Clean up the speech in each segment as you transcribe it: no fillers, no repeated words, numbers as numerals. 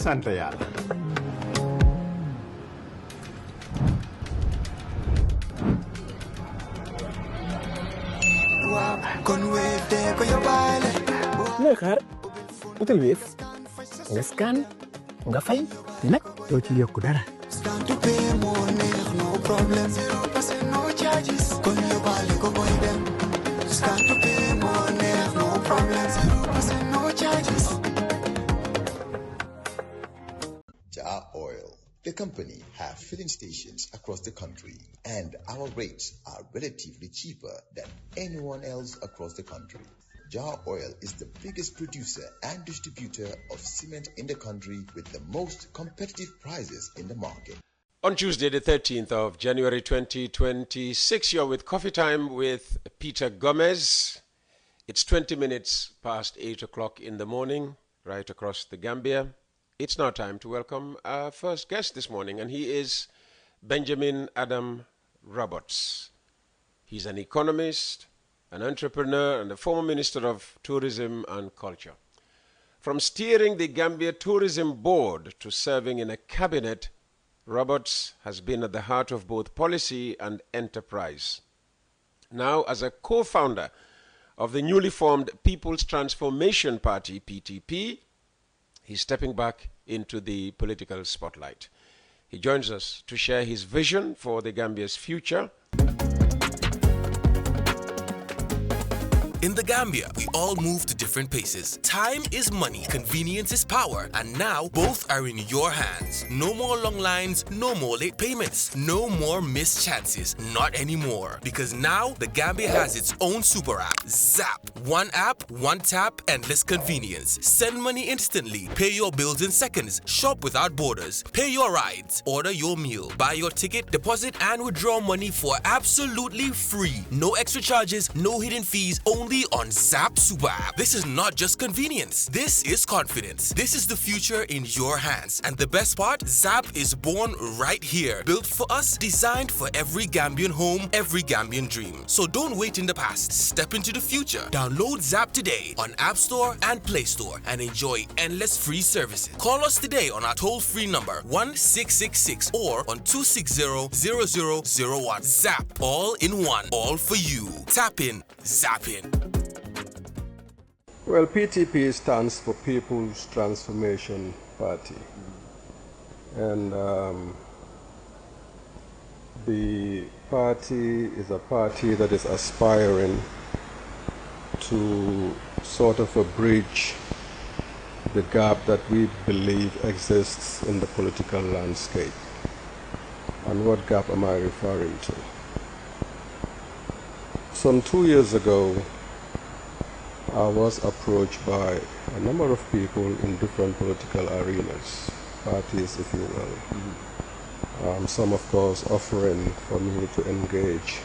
sant yàlla. looy xaar utal Wave nga scan nga fay te nag doo ci yokku dara. Jar Oil, the company, have filling stations across the country, and our rates are relatively cheaper than anyone else across the country. Jar Oil is the biggest producer and distributor of cement in the country with the most competitive prices in the market. On Tuesday, the 13th of January 2026, you're with Coffee Time with Peter Gomez. It's 20 minutes past 8 o'clock in the morning, right across the Gambia. It's now time to welcome our first guest this morning, and he is Benjamin Adam Roberts. He's an economist, an entrepreneur, and a former Minister of Tourism and Culture. From steering the Gambia Tourism Board to serving in a cabinet, Roberts has been at the heart of both policy and enterprise. Now, as a co-founder of the newly formed People's Transformation Party, PTP, he's stepping back into the political spotlight. He joins us to share his vision for the Gambia's future. In the Gambia, we all move to different paces. Time is money, convenience is power, and now both are in your hands. No more long lines, no more late payments, no more missed chances. Not anymore. Because now the Gambia has its own super app, Zap. One app, one tap, endless convenience. Send money instantly, pay your bills in seconds, shop without borders, pay your rides, order your meal, buy your ticket, deposit and withdraw money for absolutely free. No extra charges, no hidden fees, only on Zap Super App. This is not just convenience. This is confidence. This is the future in your hands. And the best part, Zap is born right here. Built for us, designed for every Gambian home, every Gambian dream. So don't wait in the past. Step into the future. Download Zap today on App Store and Play Store and enjoy endless free services. Call us today on our toll-free number 1666 or on 260-0001. Zap. All in one. All for you. Tap in. Zap in. Well, PTP stands for People's Transformation Party. And the party is a party that is aspiring to sort of bridge the gap that we believe exists in the political landscape. And what gap am I referring to? Some 2 years ago, I was approached by a number of people in different political arenas, parties if you will. Some of course offering for me to engage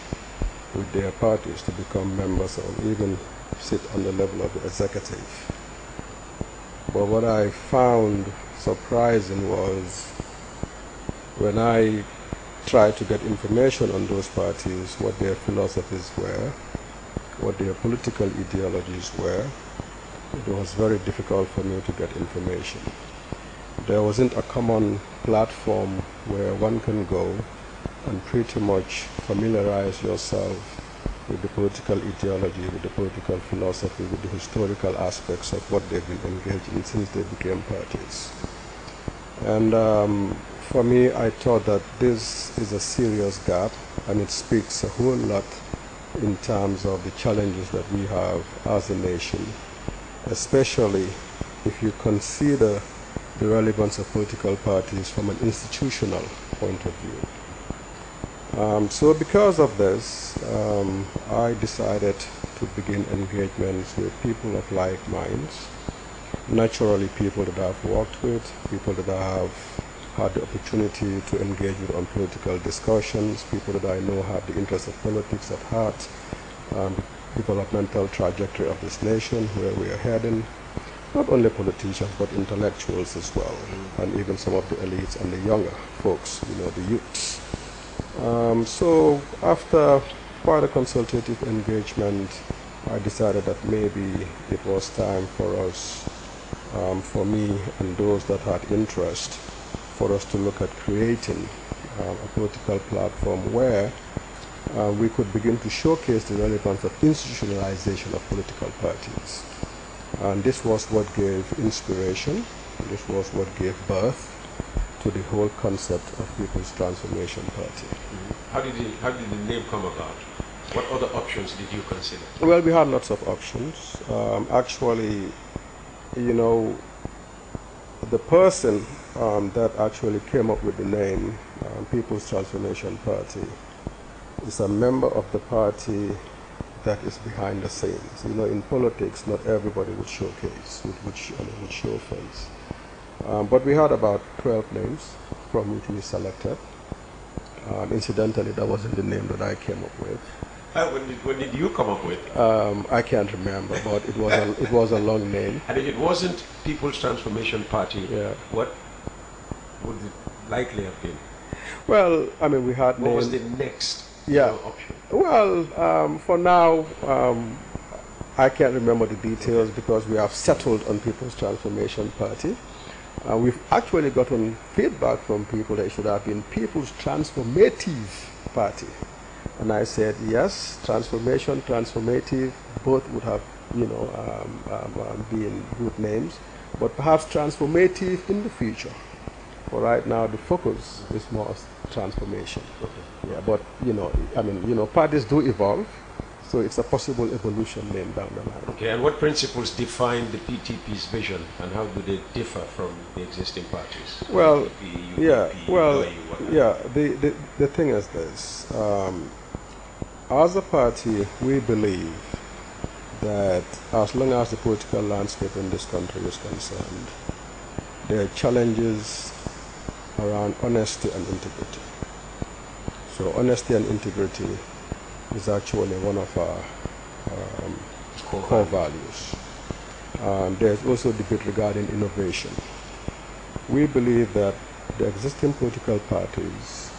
with their parties to become members or even sit on the level of the executive. But what I found surprising was when I tried to get information on those parties, what their philosophies were, what their political ideologies were, it was very difficult for me to get information. There wasn't a common platform where one can go and pretty much familiarize yourself with the political ideology, with the political philosophy, with the historical aspects of what they've been engaged in since they became parties. And for me, I thought that this is a serious gap, and it speaks a whole lot in terms of the challenges that we have as a nation, especially if you consider the relevance of political parties from an institutional point of view. So because of this, I decided to begin engagements with people of like minds, naturally people that I've worked with, people that I have had the opportunity to engage with on political discussions, people that I know have the interest of politics at heart, developmental trajectory of this nation, where we are heading, not only politicians but intellectuals as well, and even some of the elites and the younger folks, the youths. So after quite a consultative engagement, I decided that maybe it was time for us for me and those that had interest for us to look at creating a political platform where we could begin to showcase the relevance of institutionalization of political parties. And this was what gave inspiration, this was what gave birth to the whole concept of People's Transformation Party. How did the name come about? What other options did you consider? Well, we had lots of options. Actually, you know, the person that actually came up with the name People's Transformation Party is a member of the party that is behind the scenes. You know, in politics, not everybody would showcase, would show face. But we had about 12 names from which we selected. Incidentally, that wasn't the name that I came up with. When did you come up with? I can't remember, but it was a long name. And if it wasn't People's Transformation Party, yeah, what would it likely have been? Well, I mean, we had what names. was the next option? Well, for now, I can't remember the details because we have settled on People's Transformation Party. We've actually gotten feedback from people that it should have been People's Transformative Party. And I said, yes, transformation, transformative, both would have, been good names, but perhaps transformative in the future. For right now, the focus is more transformation. Okay. Yeah, but, parties do evolve, so it's a possible evolution name down the line. Okay, and what principles define the PTP's vision, and how do they differ from the existing parties? Well, UP, the thing is this. As a party, we believe that as long as the political landscape in this country is concerned, there are challenges around honesty and integrity. So honesty and integrity is actually one of our core values. There's also debate regarding innovation. We believe that the existing political parties,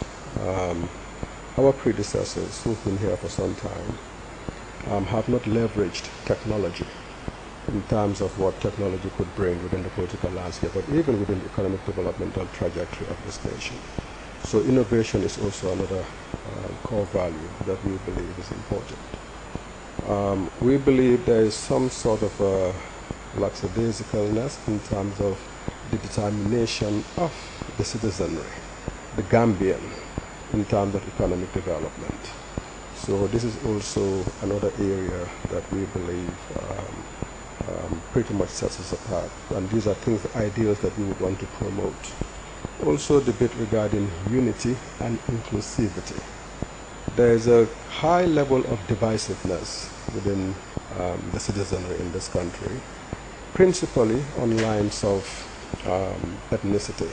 our predecessors who've been here for some time, have not leveraged technology in terms of what technology could bring within the political landscape, but even within the economic developmental trajectory of this nation. So innovation is also another core value that we believe is important. We believe there is some sort of lackadaisicalness in terms of the determination of the citizenry, the Gambian, in terms of economic development. So this is also another area that we believe pretty much sets us apart. And these are things, ideals that we would want to promote. Also debate regarding unity and inclusivity. There is a high level of divisiveness within the citizenry in this country, principally on lines of ethnicity.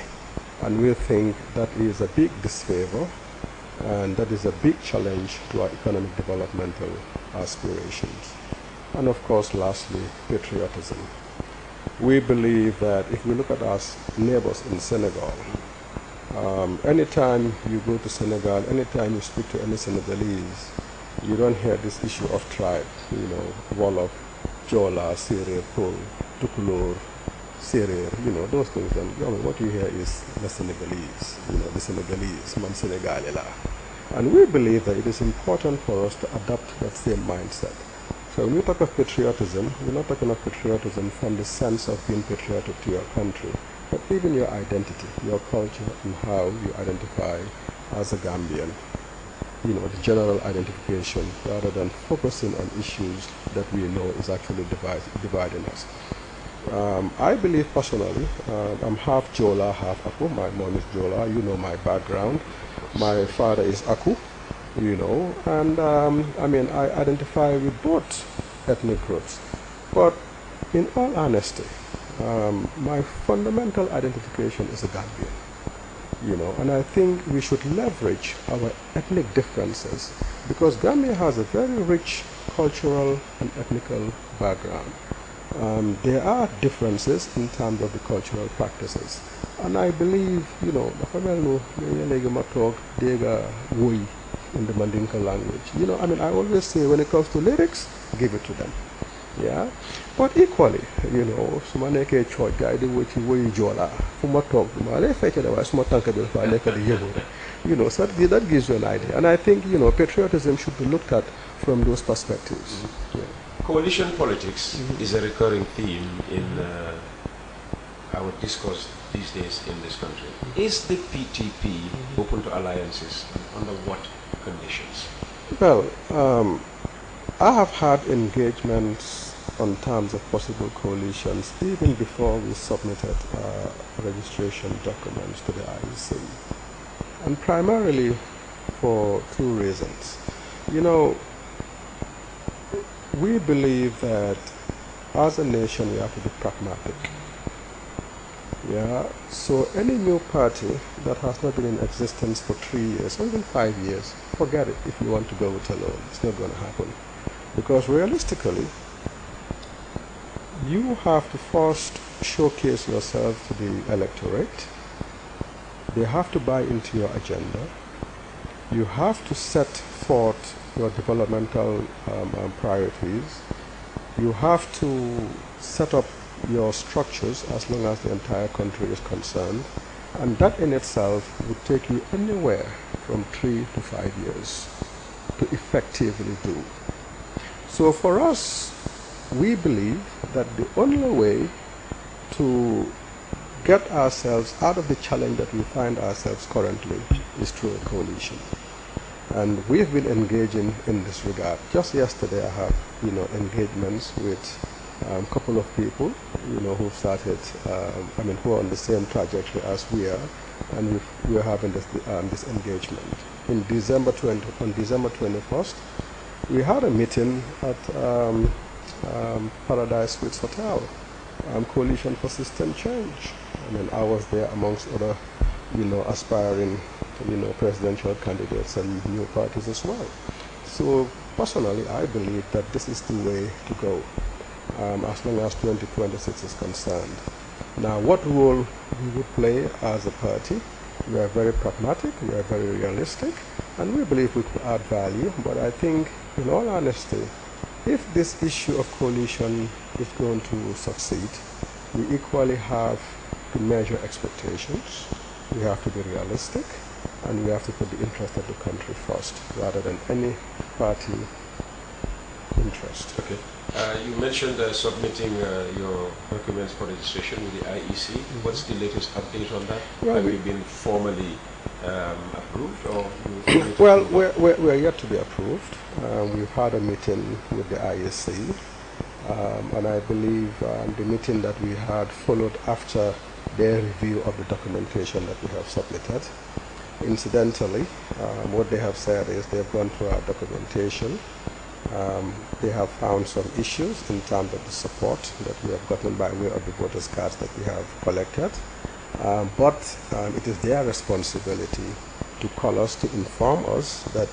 And we think that is a big disfavor, and that is a big challenge to our economic developmental aspirations. And of course, lastly, patriotism. We believe that if we look at our neighbors in Senegal, anytime you go to Senegal, anytime you speak to any Senegalese, you don't hear this issue of tribe, Wolof, Jola, Serer, Pol, Tukulor, Serer, those things. And what you hear is the Senegalese, the Senegalese, man Senegalese. And we believe that it is important for us to adopt that same mindset. So when we talk of patriotism, we're not talking of patriotism from the sense of being patriotic to your country, but even your identity, your culture, and how you identify as a Gambian. The general identification, rather than focusing on issues that we know is actually dividing us. I believe personally, I'm half Jola, half Aku. My mom is Jola, my background. My father is Aku, and I identify with both ethnic groups. But in all honesty, my fundamental identification is a Gambian. And I think we should leverage our ethnic differences because Gambia has a very rich cultural and ethnical background. There are differences in terms of the cultural practices. And I believe, in the Mandinka language. I always say when it comes to lyrics, give it to them. Yeah, but equally, you know, suma nekkee cooj gars yi di wëy ci wëyu joolaa fu ma toog ma lay fecce de waaye suma tànk bi dafa nekk di yëngu rek. You know, so that gives you an idea. And I think, you know, patriotism should be looked at from those perspectives. Yeah. Coalition politics is a recurring theme in our discourse these days in this country. Is the PTP open to alliances, and under what conditions? Well, I have had engagements on terms of possible coalitions even before we submitted registration documents to the IEC. And primarily for two reasons. You know, we believe that as a nation we have to be pragmatic. Yeah, so any new party that has not been in existence for 3 years or even 5 years, forget it if you want to go it alone. It's not going to happen. Because realistically, you have to first showcase yourself to the electorate. They have to buy into your agenda. You have to set forth your developmental priorities. You have to set up your structures as long as the entire country is concerned. And that in itself would take you anywhere from 3 to 5 years to effectively do. So for us, we believe that the only way to get ourselves out of the challenge that we find ourselves currently is through a coalition. And we've been engaging in this regard. Just yesterday I had, you know, engagements with a couple of people, you know, who started, who are on the same trajectory as we are, and we are having this engagement. On December 21st, we had a meeting at Paradise Suites Hotel, Coalition for System Change. I mean, I was there amongst other, you know, aspiring, you know, presidential candidates and new parties as well. So personally, I believe that this is the way to go, as long as 2026 is concerned. Now, what role we would play as a party? We are very pragmatic, we are very realistic, and we believe we could add value. But I think, in all honesty, if this issue of coalition is going to succeed, we equally have to measure expectations. We have to be realistic, and we have to put the interest of the country first, rather than any party interest. Okay. You mentioned submitting your documents for registration with the IEC. What's the latest update on that? Well, have you been formally approved, or? Well, we're yet to be approved. We've had a meeting with the IEC, and I believe the meeting that we had followed after their review of the documentation that we have submitted. Incidentally, what they have said is they've gone through our documentation. They have found some issues in terms of the support that we have gotten by way of the voters' cards that we have collected. But it is their responsibility to call us, to inform us that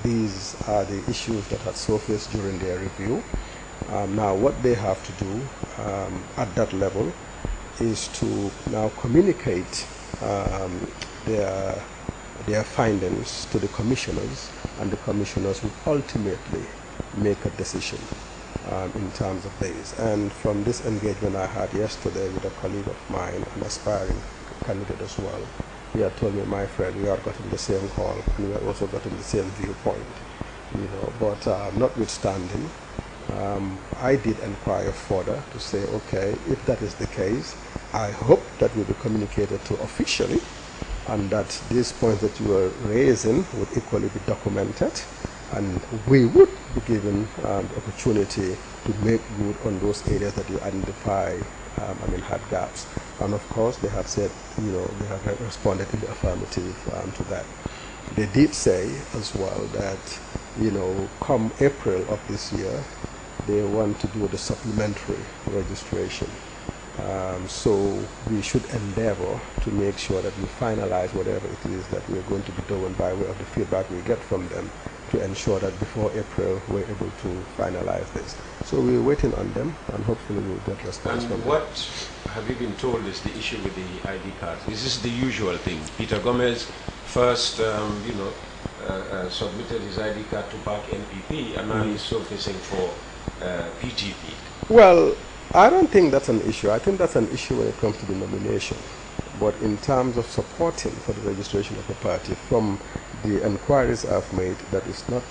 these are the issues that had surfaced during their review. Now what they have to do at that level is to now communicate their findings to the commissioners, and the commissioners will ultimately make a decision in terms of this. And from this engagement I had yesterday with a colleague of mine, an aspiring candidate as well, he had told me, my friend, we are getting the same call, and we are also getting the same viewpoint, you know. But notwithstanding, I did inquire further to say, okay, if that is the case, I hope that will be communicated to officially, and that these points that you are raising would equally be documented, and we would be given the opportunity to make good on those areas that you identify had gaps. And of course, they have said, you know, they have responded in the affirmative to that. They did say as well that, you know, come April of this year, they want to do the supplementary registration. So we should endeavor to make sure that we finalize whatever it is that we're going to be doing by way of the feedback we get from them, to ensure that before April we're able to finalize this. So we're waiting on them, and hopefully we'll get response from them. What have you been told is the issue with the ID cards? This is the usual thing. Peter Gomez first, submitted his ID card to back NPP, and now he's surfacing for PTP? Well, I don't think that's an issue. I think that's an issue when it comes to the nomination. But in terms of supporting for the registration of a party, from the inquiries I've made, that is not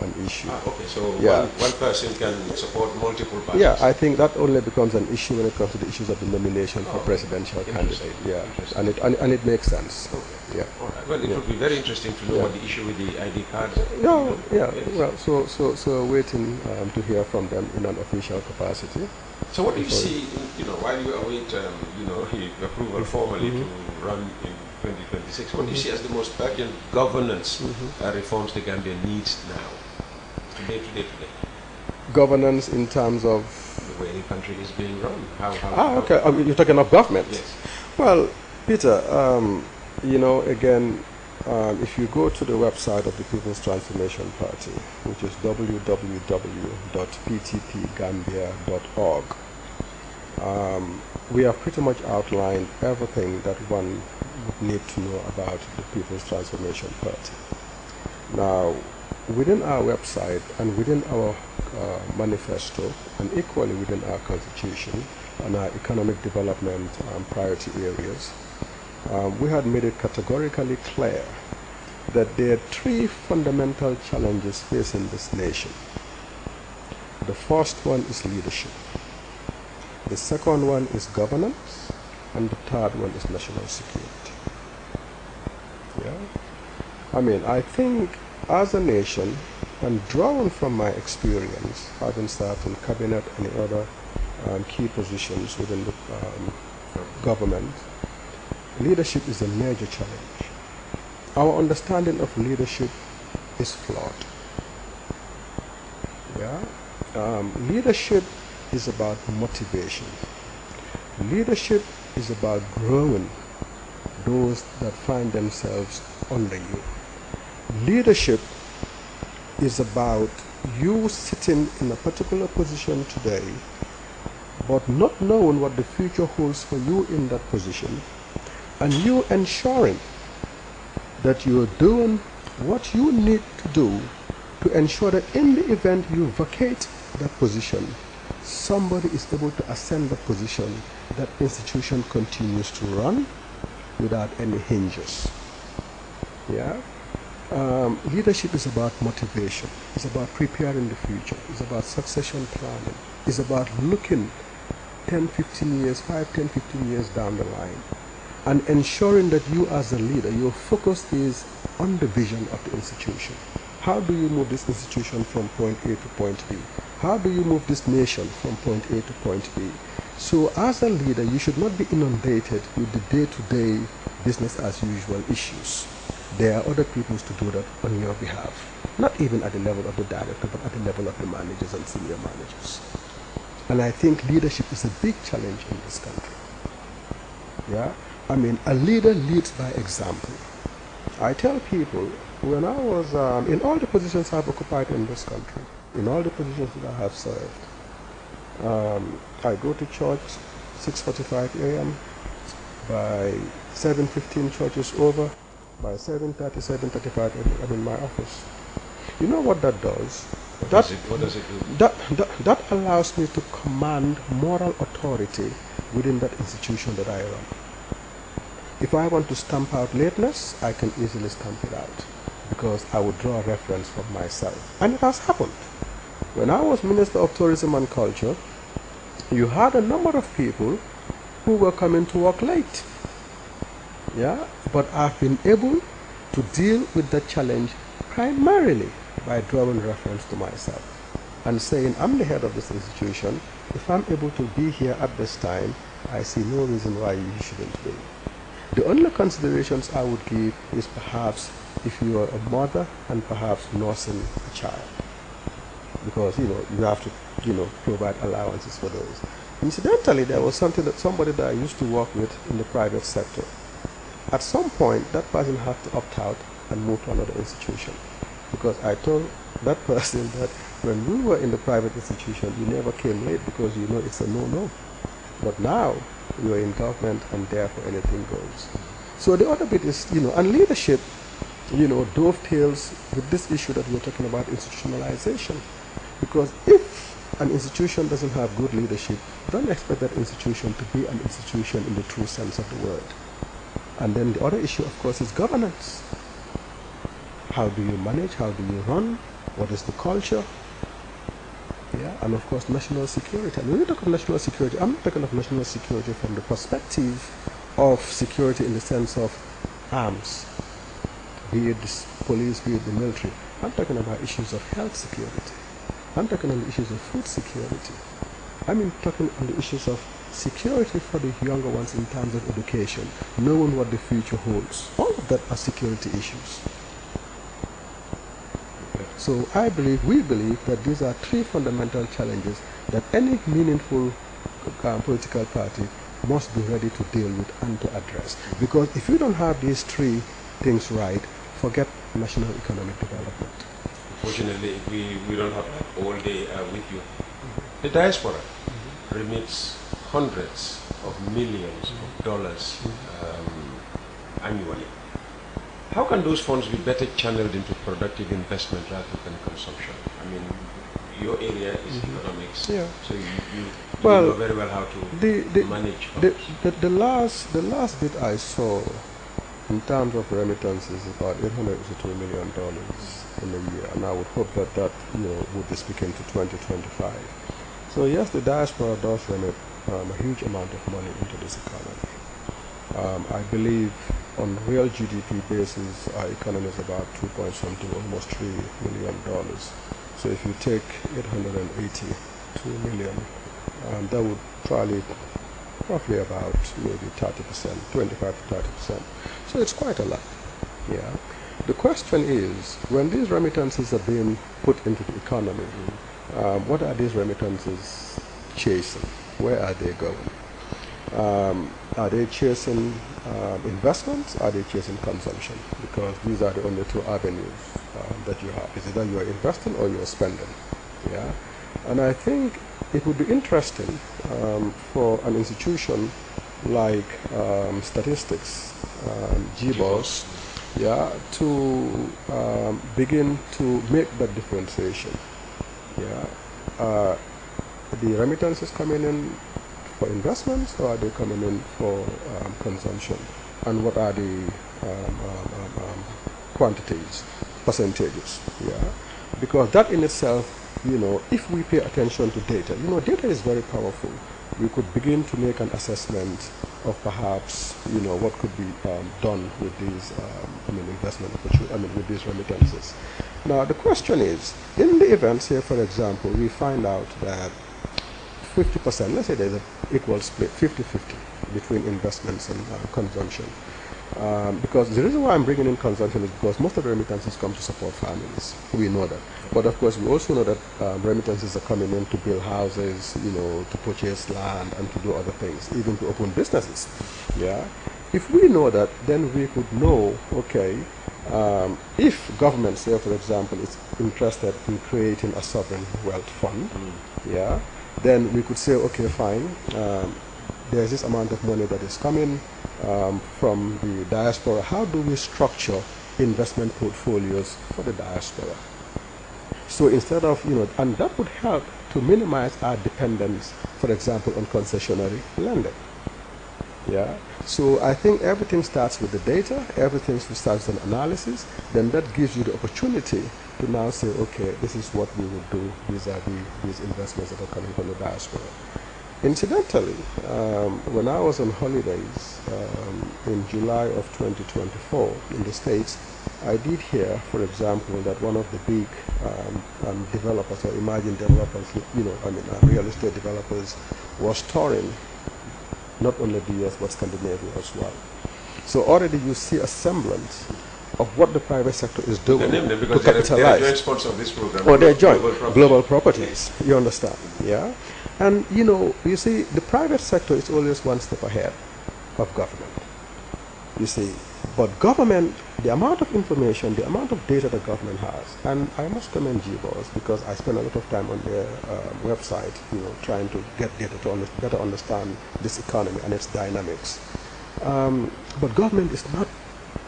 an issue. Okay, so one person can support multiple parties? Yeah, I think that only becomes an issue when it comes to the issues of the nomination for presidential candidate. Yeah, and it makes sense. Okay. Yeah. All right. Well, it would be very interesting to know what the issue with the ID cards. No, yeah. Well, so waiting to hear from them in an official capacity. So what do you see, while you await, approval formally to run in 2026, what do you see as the most urgent governance reforms the Gambia needs now, today? Governance in terms of? The way the country is being run. Okay. You're talking of government? Yes. Well, Peter, again, if you go to the website of the People's Transformation Party, which is www.ptpgambia.org, we have pretty much outlined everything that one would need to know about the People's Transformation Party. Now, within our website and within our manifesto, and equally within our constitution and our economic development priority areas, we had made it categorically clear that there are three fundamental challenges facing this nation. The first one is leadership. The second one is governance, and the third one is national security. Yeah? I think as a nation, and drawing from my experience, having served in cabinet and other key positions within the government, leadership is a major challenge. Our understanding of leadership is flawed. Yeah? Leadership is about motivation. Leadership is about growing those that find themselves under you. Leadership is about you sitting in a particular position today, but not knowing what the future holds for you in that position, and you ensuring that you are doing what you need to do to ensure that in the event you vacate that position, somebody is able to ascend that position, that institution continues to run without any hinges. Yeah? Leadership is about motivation. It's about preparing the future. It's about succession planning. It's about looking 10, 15 years, 5, 10, 15 years down the line, and ensuring that you as a leader, your focus is on the vision of the institution. How do you move this institution from point A to point B? How do you move this nation from point A to point B? So as a leader, you should not be inundated with the day-to-day business as usual issues. There are other people to do that on your behalf. Not even at the level of the director, but at the level of the managers and senior managers. And I think leadership is a big challenge in this country. Yeah? A leader leads by example. I tell people, when I was in all the positions I've occupied in this country, in all the positions that I have served, I go to church 6:45 a.m. By 7:15, church is over. By 7:30, 7:35, I'm in my office. You know what that does? What does it do? That allows me to command moral authority within that institution that I run. If I want to stamp out lateness, I can easily stamp it out, because I would draw a reference from myself. And it has happened. When I was Minister of Tourism and Culture, you had a number of people who were coming to work late. Yeah, but I've been able to deal with that challenge primarily by drawing reference to myself and saying, I'm the head of this institution. If I'm able to be here at this time, I see no reason why you shouldn't be. The only considerations I would give is perhaps if you are a mother and perhaps nursing a child, because you have to provide allowances for those. Incidentally, there was somebody that I used to work with in the private sector. At some point, that person had to opt out and move to another institution, because I told that person that when we were in the private institution, you never came late because it's a no-no. But now you are in government, and therefore anything goes. So the other bit is, and leadership, dovetails with this issue that we're talking about, institutionalization. Because if an institution doesn't have good leadership, don't expect that institution to be an institution in the true sense of the word. And then the other issue, of course, is governance. How do you manage? How do you run? What is the culture? Yeah, and of course, national security. And when we talk of national security, I'm not talking of national security from the perspective of security in the sense of arms, be it the police, be it the military. I'm talking about issues of health security. I'm talking on the issues of food security. I'm talking on the issues of security for the younger ones in terms of education, knowing what the future holds. All of that are security issues. So we believe that these are three fundamental challenges that any meaningful political party must be ready to deal with and to address. Because if you don't have these three things right, forget national economic development. Unfortunately, we don't have all day with you. The diaspora remits hundreds of millions of dollars annually. How can those funds be better channeled into productive investment rather than consumption? I mean, your area is economics, so you know very well how to manage funds. The last bit I saw in terms of remittances is about $882 million in a year, and I would hope that would be speaking to 2025. So yes, the diaspora does remit a huge amount of money into this economy. I believe on real GDP basis, our economy is about 2-something, almost $3 million. So if you take 882 million, that would probably roughly about maybe 30%, 25 to 30%. So it's quite a lot. Yeah. The question is, when these remittances are being put into the economy, what are these remittances chasing? Where are they going? Are they chasing investments? Are they chasing consumption? Because these are the only two avenues that you have. Is either you are investing or you are spending. Yeah, and I think it would be interesting for an institution like statistics, GBOS, to begin to make that differentiation. Yeah, the remittances coming in for investments, or are they coming in for consumption? And what are the quantities, percentages? Yeah, because that in itself, if we pay attention to data, data is very powerful. We could begin to make an assessment of perhaps, what could be done with these, investment opportunities, with these remittances. Now, the question is, in the event, say, for example, we find out that 50%, let's say there's an equal split, 50-50 between investments and consumption. Because the reason why I'm bringing in consumption is because most of the remittances come to support families. We know that. But of course, we also know that remittances are coming in to build houses, to purchase land and to do other things, even to open businesses. Yeah. If we know that, then we could know, okay, if government, say for example, is interested in creating a sovereign wealth fund, yeah, then we could say, okay, fine, there's this amount of money that is coming from the diaspora. How do we structure investment portfolios for the diaspora? So instead of, and that would help to minimize our dependence, for example, on concessionary lending. Yeah. So I think everything starts with the data, everything starts with analysis, then that gives you the opportunity to now say, okay, this is what we would do vis-a-vis these investments that are coming from the diaspora. Incidentally, when I was on holidays in July of 2024 in the States, I did hear, for example, that one of the big developers or emerging developers, real estate developers, was touring not only the US but Scandinavia as well. So already you see a semblance of what the private sector is doing to capitalize. They're joint sponsors of this program. Or they're joint global properties. You understand? Yeah. And you see, the private sector is always one step ahead of government. You see, but government, the amount of information, the amount of data that government has, and I must commend GBOS because I spend a lot of time on their website, trying to get data to better understand this economy and its dynamics. But government is not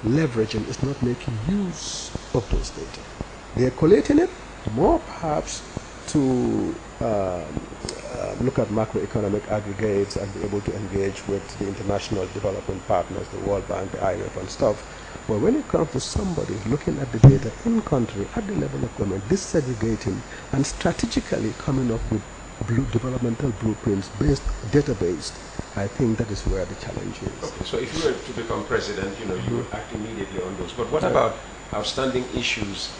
leveraging, is not making use of those data. They are collating it more perhaps to look at macroeconomic aggregates and be able to engage with the international development partners, the World Bank, the IMF and stuff. But when it comes to somebody looking at the data in country at the level of government, disaggregating and strategically coming up with developmental blueprints data-based, I think that is where the challenge is. Okay, so if you were to become president, you would act immediately on those. But what about outstanding issues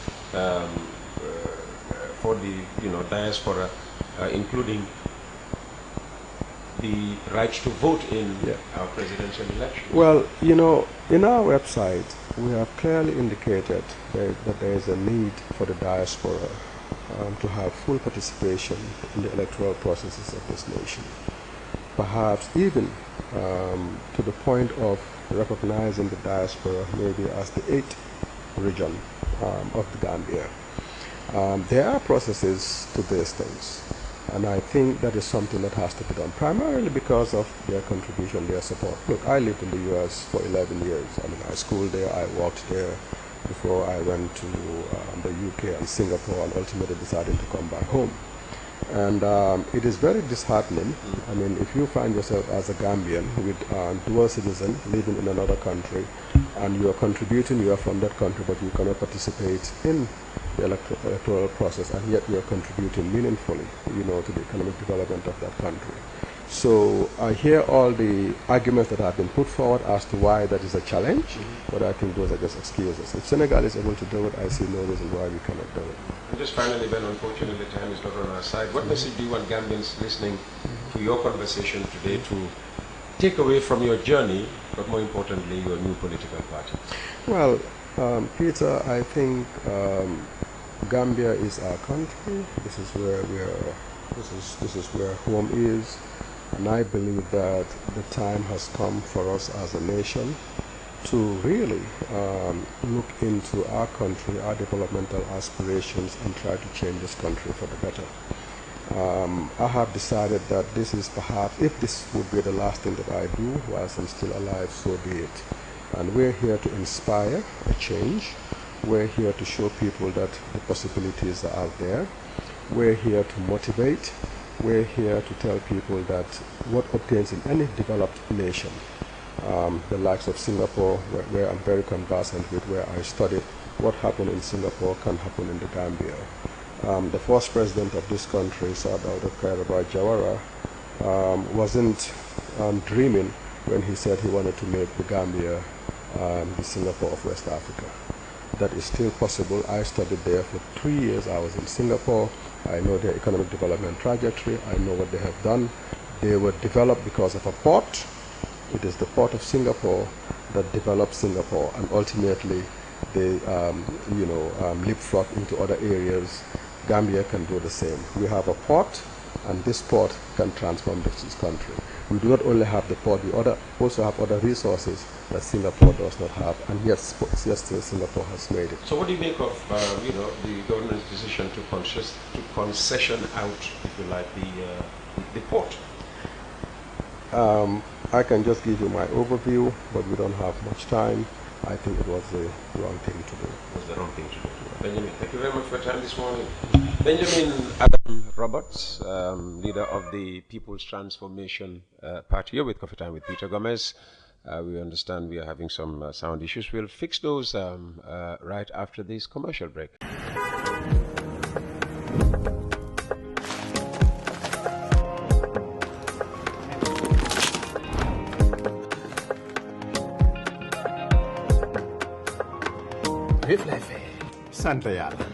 for the diaspora, including the right to vote in our presidential election? Well, in our website, we have clearly indicated that there is a need for the diaspora to have full participation in the electoral processes of this nation. Perhaps even to the point of recognizing the diaspora maybe as the 8th region of the Gambia. There are processes to these things, and I think that is something that has to be done, primarily because of their contribution, their support. Look, I lived in the U.S. for 11 years. I mean, I schooled there, I worked there before I went to the UK and Singapore, and ultimately decided to come back home. And it is very disheartening. I mean, if you find yourself as a Gambian with dual citizen living in another country, and you are contributing, you are from that country, but you cannot participate in the electoral process, and yet you are contributing meaningfully, to the economic development of that country. So I hear all the arguments that have been put forward as to why that is a challenge, but I think those are just excuses. If Senegal is able to do it, I see no reason why we cannot do it. And just finally, Ben, unfortunately, time is not on our side. What message do you want Gambians listening to your conversation today to take away from your journey, but more importantly, your new political party? Well, Peter, I think Gambia is our country. This is where we are. This is where home is, and I believe that the time has come for us as a nation to really look into our country, our developmental aspirations, and try to change this country for the better. I have decided that this is perhaps, if this would be the last thing that I do whilst I'm still alive, so be it. And we're here to inspire a change. We're here to show people that the possibilities are out there. We're here to motivate. We're here to tell people that what obtains in any developed nation, the likes of Singapore, where I'm very conversant with, where I studied, what happened in Singapore can happen in the Gambia. The first president of this country, Sir Dawda Kairaba Jawara, wasn't dreaming when he said he wanted to make the Gambia the Singapore of West Africa. That is still possible. I studied there for 3 years. I was in Singapore. I know their economic development trajectory. I know what they have done. They were developed because of a port. It is the port of Singapore that developed Singapore, and ultimately they leapfrog into other areas. Gambia can do the same. We have a port, and this port can transform this country. We do not only have the port, we also have other resources that Singapore does not have, and yet still Singapore has made it. So what do you make of the government's decision to concession out, if you like, the port? I can just give you my overview, but we don't have much time. I think it was the wrong thing to do. It was the wrong thing to do. Benjamin, thank you very much for your time this morning. Benjamin Adam Roberts, leader of the People's Transformation Party, here with Coffee Time with Peter Gomez. We understand we are having some sound issues. We'll fix those right after this commercial break. Vif lay fee sant yàlla.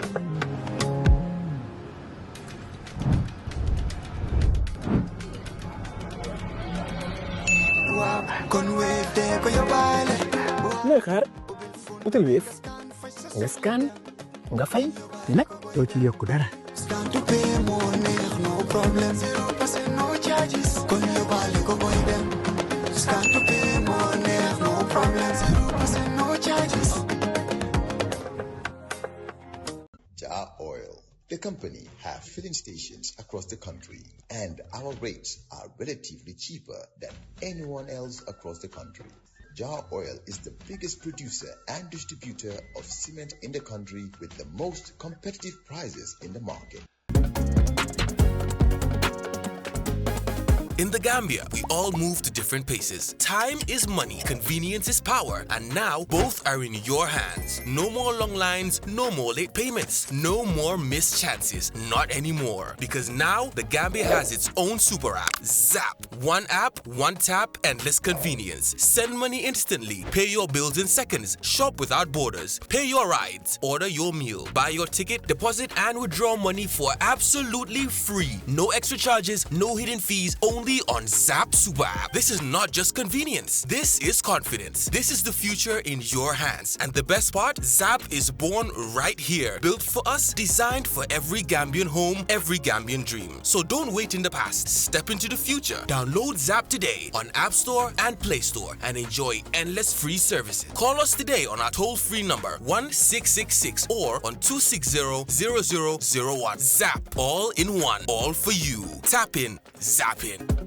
looy xaar utal Wave nga scan nga fay te nag doo ci yokku dara. Oil. The company have filling stations across the country, and our rates are relatively cheaper than anyone else across the country. Jar Oil is the biggest producer and distributor of cement in the country with the most competitive prices in the market. In the Gambia, we all move to different paces. Time is money, convenience is power, and now both are in your hands. No more long lines, no more late payments, no more missed chances. Not anymore. Because now the Gambia has its own super app, Zap. One app, one tap, endless convenience. Send money instantly, pay your bills in seconds, shop without borders, pay your rides, order your meal, buy your ticket, deposit and withdraw money for absolutely free. No extra charges, no hidden fees, only on Zap Super App. This is not just convenience. This is confidence. This is the future in your hands. And the best part, Zap is born right here. Built for us, designed for every Gambian home, every Gambian dream. So don't wait in the past. Step into the future. Download Zap today on App Store and Play Store and enjoy endless free services. Call us today on our toll-free number 1666 or on 260-0001. Zap, all in one, all for you. Tap in, zap in.